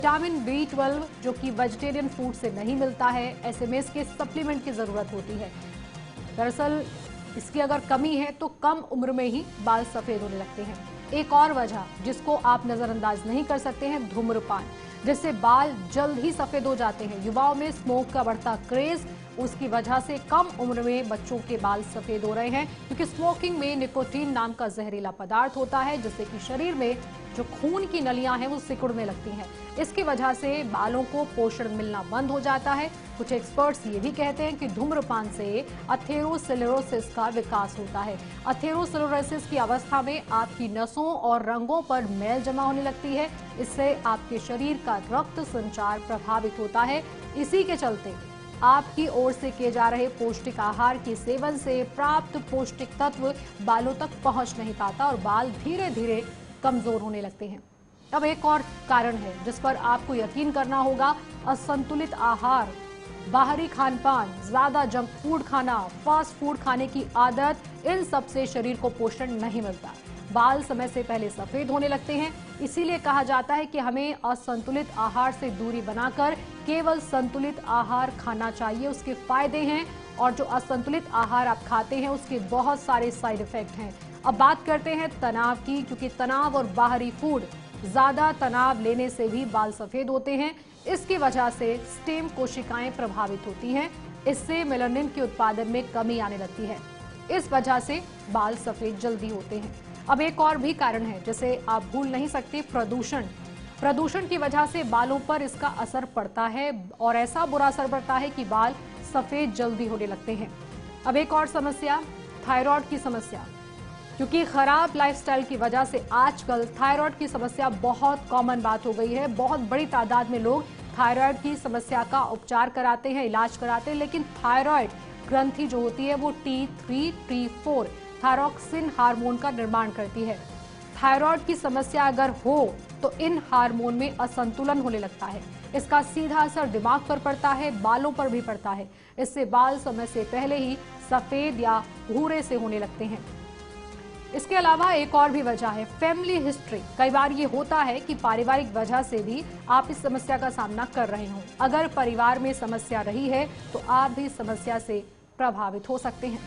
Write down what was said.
Vitamin B12 जो कि vegetarian food से नहीं मिलता है, ऐसे में इसके सप्लीमेंट की जरूरत होती है। दरअसल इसकी अगर कमी है तो कम उम्र में ही बाल सफेद होने लगते हैं। एक और वजह जिसको आप नजरअंदाज नहीं कर सकते हैं, धूम्रपान, जिससे बाल जल्द ही सफेद हो जाते हैं। युवाओं में स्मोक का बढ़ता क्रेज, उसकी वजह से कम उम्र में बच्चों के बाल सफेद हो रहे हैं, क्योंकि स्मोकिंग में निकोटीन नाम का जहरीला पदार्थ होता है, जिससे कि शरीर में जो खून की नलियां हैं वो सिकुड़ने लगती हैं। इसकी वजह से बालों को पोषण मिलना बंद हो जाता है। कुछ एक्सपर्ट्स ये भी कहते हैं कि धूम्रपान से अथेरोस्क्लेरोसिस का विकास होता है। अथेरोस्क्लेरोसिस की अवस्था में आपकी नसों और रंगों पर मैल जमा होने लगती है। इससे आपके शरीर का रक्त संचार प्रभावित होता है। इसी के चलते आपकी ओर से किए जा रहे पौष्टिक आहार के सेवन से प्राप्त पौष्टिक तत्व बालों तक पहुंच नहीं पाता और बाल धीरे धीरे कमजोर होने लगते हैं। अब एक और कारण है जिस पर आपको यकीन करना होगा, असंतुलित आहार, बाहरी खानपान, ज्यादा जंक फूड खाना, फास्ट फूड खाने की आदत, इन सब से शरीर को पोषण नहीं मिलता। बाल समय से पहले सफेद होने लगते हैं। इसीलिए कहा जाता है कि हमें असंतुलित आहार से दूरी बनाकर केवल संतुलित आहार खाना चाहिए। उसके फायदे हैं, और जो असंतुलित आहार आप खाते हैं उसके बहुत सारे साइड इफेक्ट हैं। अब बात करते हैं तनाव की, क्योंकि तनाव और बाहरी फूड, ज्यादा तनाव लेने से भी बाल सफेद होते हैं। इसकी वजह से स्टेम कोशिकाएं प्रभावित होती हैं। इससे मेलानिन के उत्पादन में कमी आने लगती है। इस वजह से बाल सफेद जल्दी होते हैं। अब एक और भी कारण है जिसे आप भूल नहीं सकते, प्रदूषण। प्रदूषण की वजह से बालों पर इसका असर पड़ता है, और ऐसा बुरा असर पड़ता है कि बाल सफेद जल्दी होने लगते हैं। अब एक और समस्या, थायराइड की समस्या। क्योंकि खराब लाइफस्टाइल की वजह से आजकल थायराइड की समस्या बहुत कॉमन बात हो गई है। बहुत बड़ी तादाद में लोग थायराइड की समस्या का उपचार कराते हैं, इलाज कराते हैं, लेकिन थायराइड ग्रंथि जो होती है वो T3, T4 थायरॉक्सिन हार्मोन का निर्माण करती है। थायराइड की समस्या अगर हो तो इन हार्मोन में असंतुलन होने लगता है। इसका सीधा असर दिमाग पर पड़ता है, बालों पर भी पड़ता है। इससे बाल समय से पहले ही सफेद या भूरे से होने लगते हैं। इसके अलावा एक और भी वजह है, फैमिली हिस्ट्री। कई बार ये होता है कि पारिवारिक वजह से भी आप इस समस्या का सामना कर रहे हो। अगर परिवार में समस्या रही है तो आप भी समस्या से प्रभावित हो सकते हैं।